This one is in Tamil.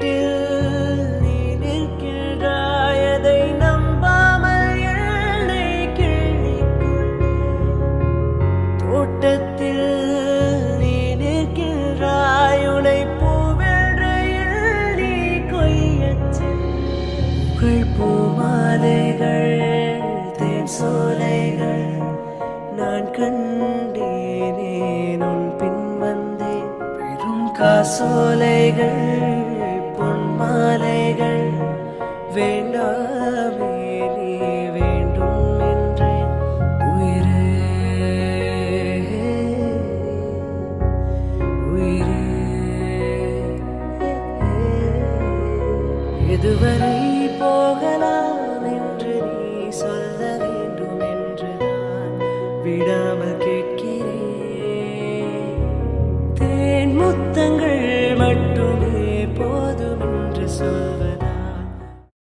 வீட்டில் நீ நிற்கின்றாய், அதை நம்பாமல் என்னை கிள்ளிக்கொள்ள. தோட்டத்தில் நீ நிற்கின்றாய், உனை பூவென்று எண்ணி கொய்யச் புகழ் பூமாலைகள் தேன் சோலைகள் நான் கண்டேனே, உன் பின் வந்தேன். பெரும் காசோலைகள் பொன் மாலைகள் வேண்டாமே நீ வேண்டும் என்றேன். உயிரே உயிரே எதுவரை போகலாம் என்று நீ சொல்ல வேண்டும் என்றுதான் விடாமல் கேட்கிறேன். தேன் முத்தங்கள்